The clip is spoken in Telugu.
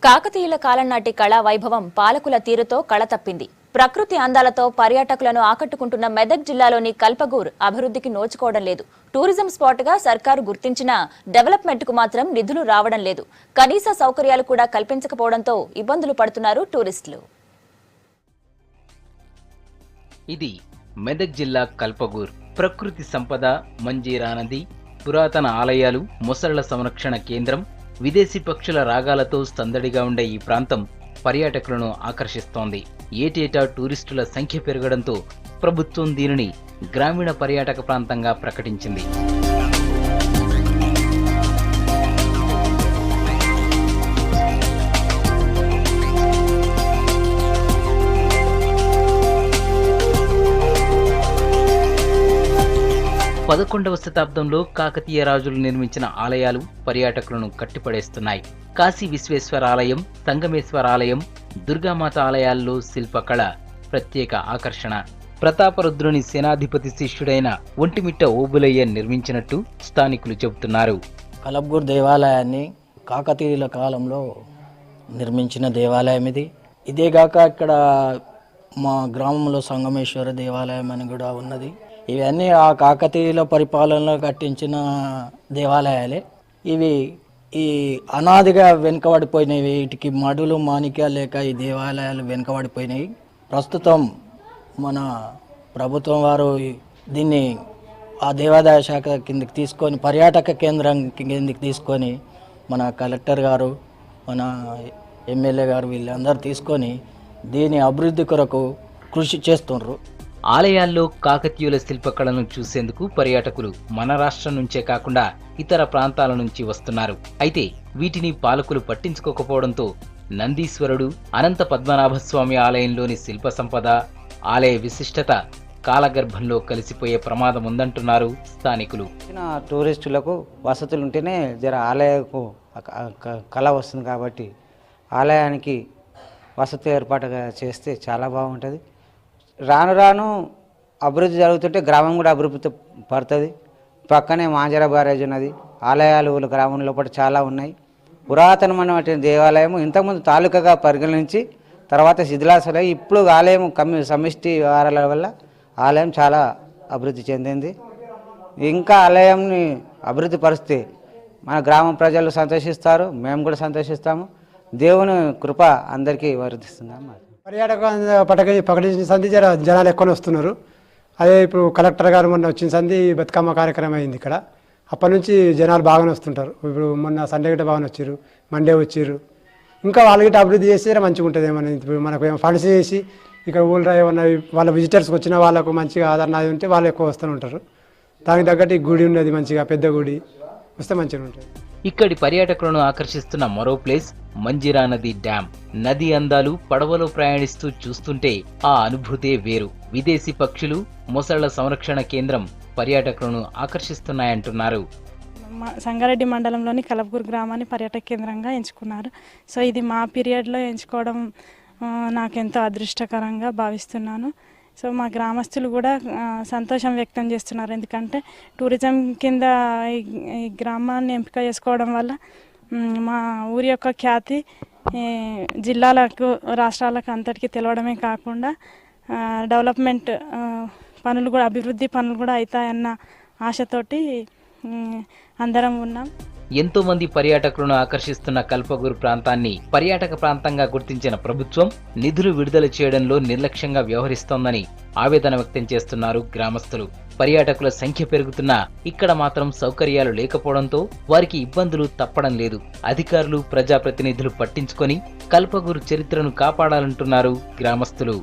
కాకతీయుల కాలం నాటి కళా వైభవం పాలకుల తీరుతో కళ తప్పింది. ప్రకృతి అందాలతో పర్యాటకులను ఆకట్టుకుంటున్న మెదక్ జిల్లాలోని కల్పగూర్ అభివృద్ధికి నోచుకోవడం లేదు. టూరిజం స్పాట్ గా సర్కారు గుర్తించిన డెవలప్మెంట్ కు మాత్రం నిధులు రావడం లేదు. కనీస సౌకర్యాలు కూడా కల్పించకపోవడంతో ఇబ్బందులు పడుతున్నారు టూరిస్టులు. ఇది మెదక్ జిల్లా కల్పగూర్. ప్రకృతి సంపద, మంజీరా నది, పురాతన ఆలయాలు, మొసళ్ల సంరక్షణ కేంద్రం, విదేశీ పక్షుల రాగాలతో సందడిగా ఉండే ఈ ప్రాంతం పర్యాటకులను ఆకర్షిస్తోంది. ఏటేటా టూరిస్టుల సంఖ్య పెరగడంతో ప్రభుత్వం దీనిని గ్రామీణ పర్యాటక ప్రాంతంగా ప్రకటించింది. పదకొండవ శతాబ్దంలో కాకతీయ రాజులు నిర్మించిన ఆలయాలు పర్యాటకులను కట్టిపడేస్తున్నాయి. కాశీ విశ్వేశ్వర ఆలయం, సంగమేశ్వర ఆలయం, దుర్గామాత ఆలయాల్లో శిల్పకళ ప్రత్యేక ఆకర్షణ. ప్రతాపరుద్రుని సేనాధిపతి శిష్యుడైన ఒంటిమిట్ట ఓబులయ్య నిర్మించినట్టు స్థానికులు చెబుతున్నారు. కల్పగూర్ దేవాలయాన్ని కాకతీయుల కాలంలో నిర్మించిన దేవాలయం ఇది. ఇదేగాక ఇక్కడ మా గ్రామంలో సంగమేశ్వర దేవాలయం అని కూడా ఉన్నది. ఇవన్నీ ఆ కాకతీయుల పరిపాలనలో కట్టించిన దేవాలయాలే. ఇవి ఈ అనాదిగా వెనుకబడిపోయినవి. వీటికి మడులు మాణిక్యాలు లేక ఈ దేవాలయాలు వెనుకబడిపోయినాయి. ప్రస్తుతం మన ప్రభుత్వం వారు దీన్ని ఆ దేవాదాయ శాఖ కిందకి తీసుకొని పర్యాటక కేంద్రం కిందకి తీసుకొని మన కలెక్టర్ గారు, మన ఎమ్మెల్యే గారు వీళ్ళందరూ తీసుకొని దీని అభివృద్ధి కొరకు కృషి చేస్తున్నారు. ఆలయాల్లో కాకతీయుల శిల్పకళను చూసేందుకు పర్యాటకులు మన రాష్ట్రం నుంచే కాకుండా ఇతర ప్రాంతాల నుంచి వస్తున్నారు. అయితే వీటిని పాలకులు పట్టించుకోకపోవడంతో నందీశ్వరుడు, అనంత పద్మనాభస్వామి ఆలయంలోని శిల్ప సంపద, ఆలయ విశిష్టత కాలగర్భంలో కలిసిపోయే ప్రమాదం ఉందంటున్నారు స్థానికులు. టూరిస్టులకు వసతులు ఉంటేనే జర ఆలయకు కళ వస్తుంది కాబట్టి ఆలయానికి వసతి ఏర్పాటు చేస్తే చాలా బాగుంటుంది. రాను రాను అభివృద్ధి జరుగుతుంటే గ్రామం కూడా అభివృద్ధి పడుతుంది. పక్కనే మాంజరా బ్యారేజ్ ఉన్నది. ఆలయాలు గ్రామం లోపల చాలా ఉన్నాయి. పురాతనమైన దేవాలయం ఇంతకుముందు తాలూకాగా పరిగణించి తర్వాత శిథిలాశలై ఇప్పుడు ఆలయం సమిష్టి వ్యవహారాల వల్ల ఆలయం చాలా అభివృద్ధి చెందింది. ఇంకా ఆలయంని అభివృద్ధి పరిస్తే మన గ్రామం ప్రజలు సంతోషిస్తారు, మేము కూడా సంతోషిస్తాము. దేవుని కృప అందరికీ వర్ధిస్తున్నాము. పర్యాటక ప్రకటించిన సంధి జనాలు ఎక్కువ వస్తున్నారు. అదే ఇప్పుడు కలెక్టర్ గారు మొన్న వచ్చిన సంధి బతుకమ్మ కార్యక్రమం అయింది ఇక్కడ. అప్పటి నుంచి జనాలు బాగానే వస్తుంటారు. ఇప్పుడు మొన్న సండే గిట్ట బాగానే వచ్చారు, మండే వచ్చారు. ఇంకా వాళ్ళకి అభివృద్ధి చేస్తే మంచిగా ఉంటుంది. ఏమన్నా ఇప్పుడు మనకు ఏమైనా ఫండ్స్ చేసి ఇక్కడ ఊళ్ళో ఏమన్నా వాళ్ళ విజిటర్స్కి వచ్చిన వాళ్ళకు మంచిగా ఆదరణ అది ఉంటే వాళ్ళు ఎక్కువ వస్తూ ఉంటారు. దానికి తగ్గట్టు గుడి ఉన్నది, మంచిగా పెద్ద గుడి వస్తే మంచిగా ఉంటుంది. ఇక్కడి పర్యాటకులను ఆకర్షిస్తున్న మరో ప్లేస్ మంజీరా నది డ్యాం. నది అందాలు పడవలో ప్రయాణిస్తూ చూస్తుంటే ఆ అనుభూతే వేరు. విదేశీ పక్షులు, మొసళ్ల సంరక్షణ కేంద్రం పర్యాటకులను ఆకర్షిస్తున్నాయంటున్నారు. సంగారెడ్డి మండలంలోని కల్పగూర్ గ్రామాన్ని పర్యాటక కేంద్రంగా ఎంచుకున్నారు. సో ఇది మా పీరియడ్లో ఎంచుకోవడం నాకెంతో అదృష్టకరంగా భావిస్తున్నాను. సో మా గ్రామస్తులు కూడా సంతోషం వ్యక్తం చేస్తున్నారు. ఎందుకంటే టూరిజం కింద ఈ గ్రామాన్ని ఎంపిక చేసుకోవడం వల్ల మా ఊరి యొక్క ఖ్యాతి జిల్లాలకు, రాష్ట్రాలకు అంతటికీ తెలవడమే కాకుండా డెవలప్మెంట్ పనులు కూడా, అభివృద్ధి పనులు కూడా అవుతాయన్న ఆశతోటి అందరం ఉన్నాం. ఎంతో మంది పర్యాటకులను ఆకర్షిస్తున్న కల్పగూర్ ప్రాంతాన్ని పర్యాటక ప్రాంతంగా గుర్తించిన ప్రభుత్వం నిధులు విడుదల చేయడంలో నిర్లక్ష్యంగా వ్యవహరిస్తోందని ఆవేదన వ్యక్తం చేస్తున్నారు గ్రామస్తులు. పర్యాటకుల సంఖ్య పెరుగుతున్నా ఇక్కడ మాత్రం సౌకర్యాలు లేకపోవడంతో వారికి ఇబ్బందులు తప్పడం లేదు. అధికారులు, ప్రజాప్రతినిధులు పట్టించుకొని కల్పగూర్ చరిత్రను కాపాడాలంటున్నారు గ్రామస్తులు.